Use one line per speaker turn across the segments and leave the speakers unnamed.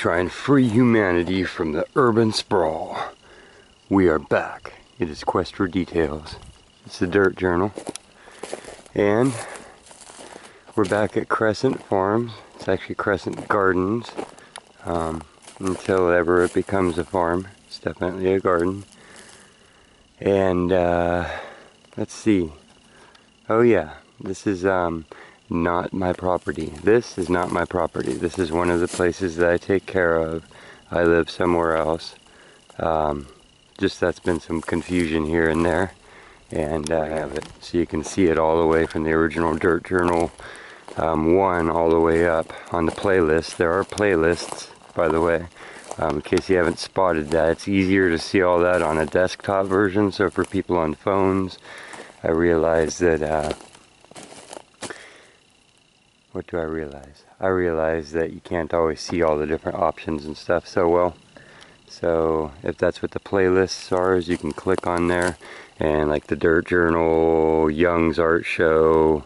try and free humanity from the urban sprawl. We are back. It is Quest for Details. It's the Dirt Journal. And we're back at Crescent Farms. It's actually Crescent Gardens. Until ever it becomes a farm. It's definitely a garden. And let's see. Oh yeah, this is not my property. This is not my property. This is one of the places that I take care of. I live somewhere else. Just that's been some confusion here and there. And I have it so you can see it all the way from the original Dirt Journal 1 all the way up on the playlist. There are playlists, by the way, in case you haven't spotted that. It's easier to see all that on a desktop version, so for people on phones, I realize that what do I realize? I realize that you can't always see all the different options and stuff so well. So if that's what the playlists are, is you can click on there, and like the Dirt Journal, Young's Art Show,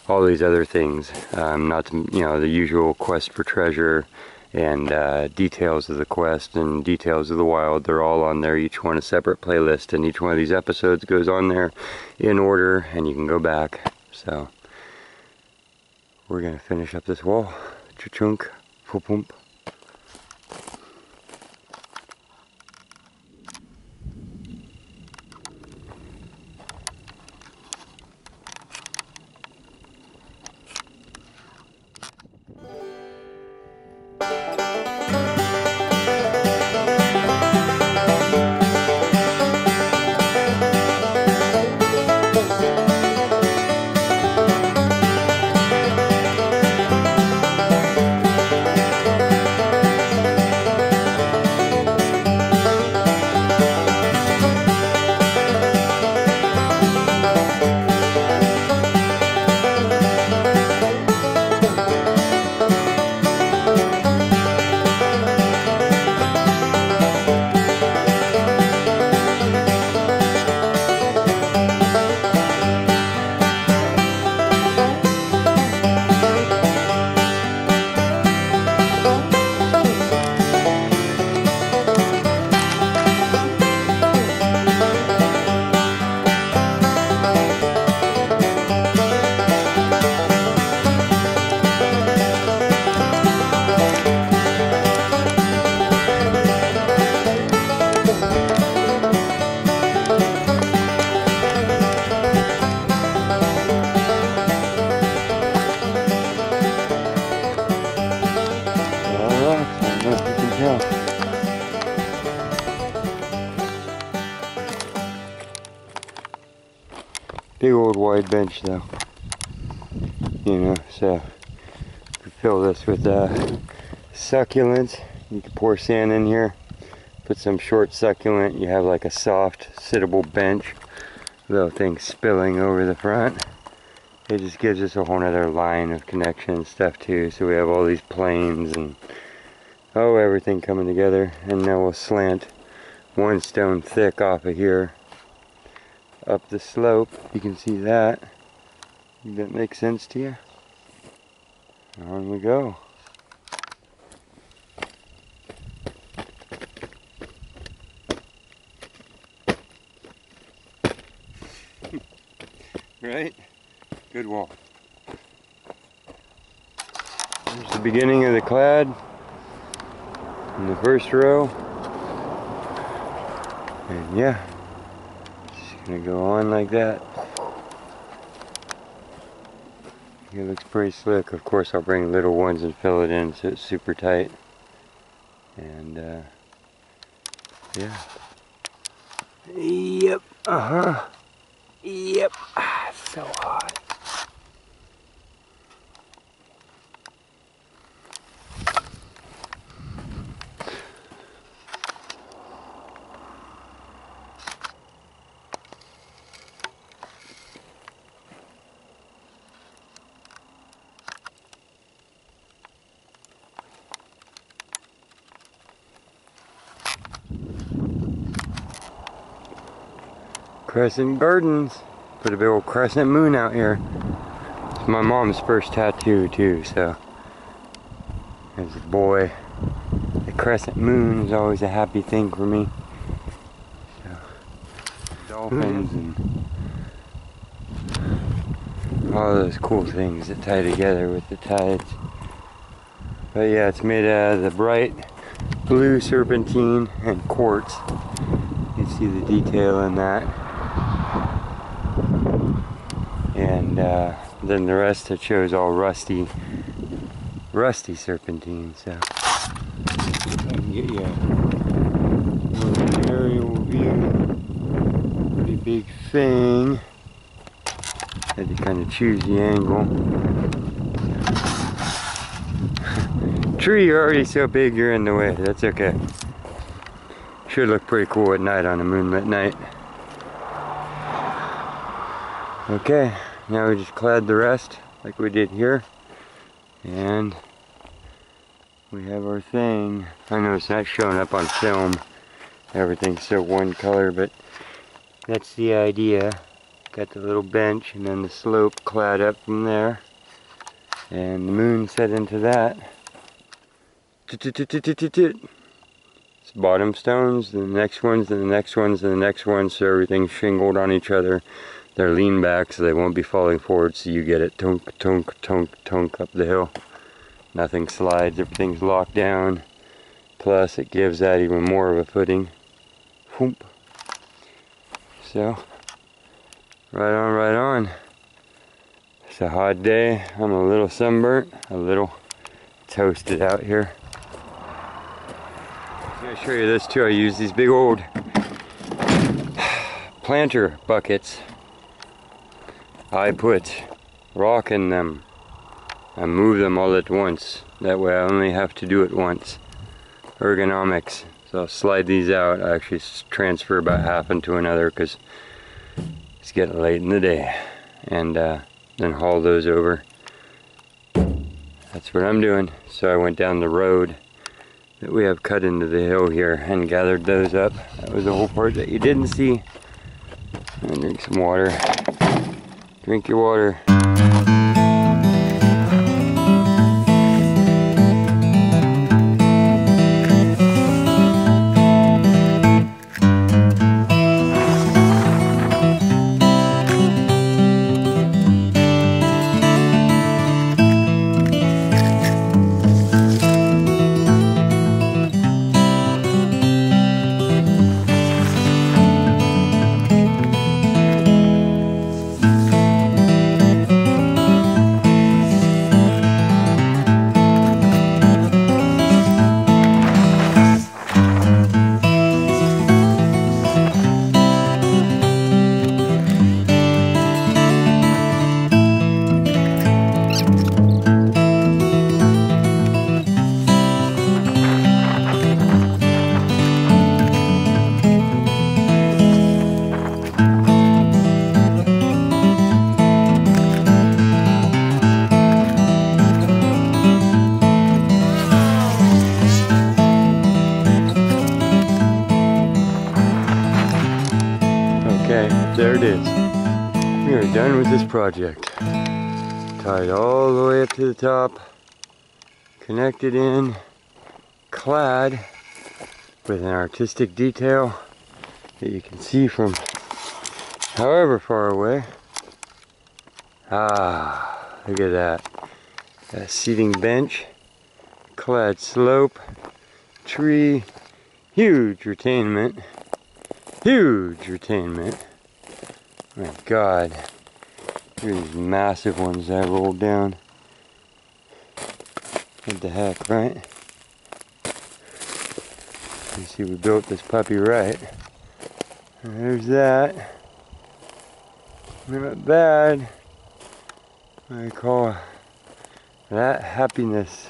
all these other things, not to, you know, the usual Quest for Treasure and details of the quest and details of the wild, they're all on there, each one a separate playlist, and each one of these episodes goes on there in order, and you can go back. So we're gonna finish up this wall. Cha-chunk, pump. Big old wide bench though, you know, so you can fill this with succulents. You can pour sand in here, put some short succulent, you have like a soft sittable bench, little things spilling over the front. It just gives us a whole other line of connection and stuff too, so we have all these planes and everything coming together. And now we'll slant one stone thick off of here up the slope. You can see that. Does that make sense to you? On we go. Right? Good wall. There's the beginning of the clad in the first row. And yeah, gonna go on like that. It looks pretty slick. Of course I'll bring little ones and fill it in so it's super tight. And yeah. Yep. Yep. So hot. Crescent Gardens. Put a big old crescent moon out here. It's my mom's first tattoo too, so. There's a boy crescent moon is always a happy thing for me. So, dolphins and all those cool things that tie together with the tides. But yeah, it's made out of the bright blue serpentine and quartz. You can see the detail in that. And then the rest it shows all rusty serpentine. So I can get you an aerial view. Pretty big thing. Had to kind of choose the angle. Tree, you're already so big you're in the way. That's okay. Should look pretty cool at night on a moonlit night. Okay, now we just clad the rest like we did here. And we have our thing. I know it's not showing up on film. Everything's so one color, but that's the idea. Got the little bench and then the slope clad up from there. And the moon set into that. It's bottom stones, the next ones, and the next ones, and the next ones, so everything's shingled on each other. They're lean back so they won't be falling forward, so you get it tunk, tunk, tunk, tunk up the hill. Nothing slides, everything's locked down. Plus it gives that even more of a footing. Whoop. So, right on, right on. It's a hot day. I'm a little sunburnt, a little toasted out here. I'm going to show you this too. I use these big old planter buckets. I put rock in them. I move them all at once. That way I only have to do it once. Ergonomics. So I'll slide these out. I actually transfer about half into another because it's getting late in the day. And then haul those over. That's what I'm doing. So I went down the road that we have cut into the hill here and gathered those up. That was the whole part that you didn't see. And drink some water. Drink your water. There it is. We are done with this project. Tied all the way up to the top, connected in, clad with an artistic detail that you can see from however far away. Ah, look at that. A seating bench, clad slope, tree, huge retainment. Huge retainment. My God. Here's these massive ones that I rolled down. What the heck, right? You see, we built this puppy right. And there's that. Not bad. I call that happiness.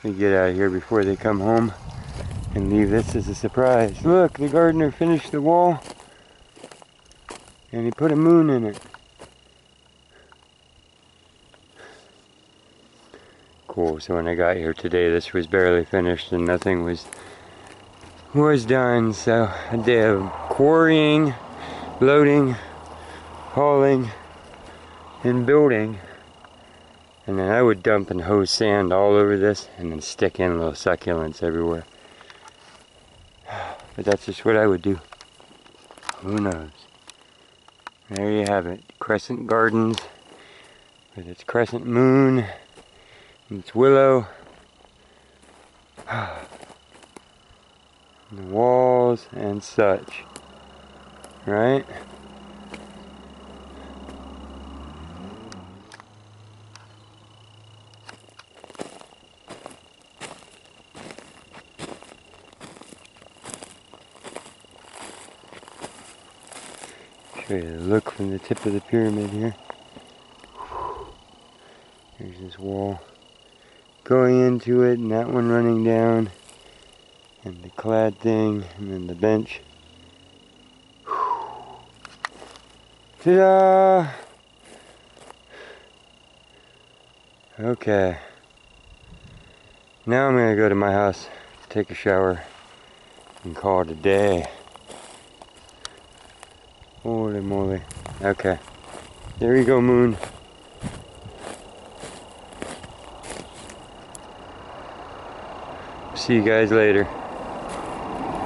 Let me get out of here before they come home and leave this as a surprise. Look, the gardener finished the wall and he put a moon in it. Cool, so when I got here today this was barely finished and nothing was done. So a day of quarrying, loading, hauling, and building. And then I would dump and hose sand all over this and then stick in little succulents everywhere. But that's just what I would do. Who knows? There you have it. Crescent Gardens with its crescent moon and its willow. The walls and such. Right? Show you the look from the tip of the pyramid here. There's this wall going into it, and that one running down, and the clad thing, and then the bench. Ta-da! Okay. Now I'm gonna go to my house, take a shower, and call it a day. Holy moly. Okay. There you go, moon. See you guys later.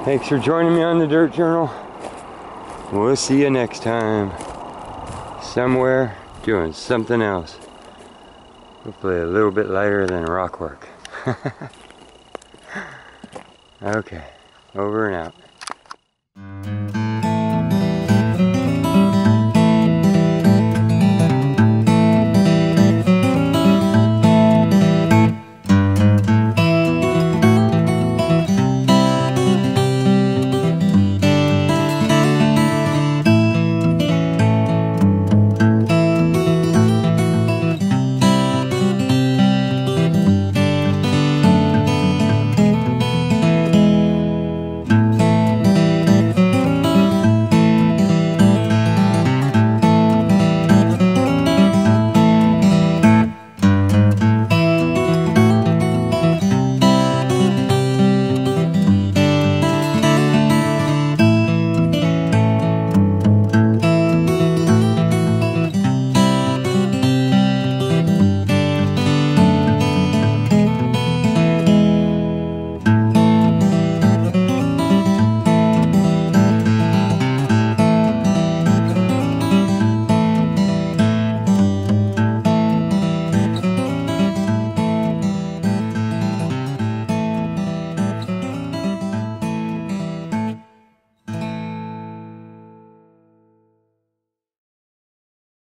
Thanks for joining me on the Dirt Journal. We'll see you next time. Somewhere doing something else. Hopefully a little bit lighter than rock work. Okay. Over and out.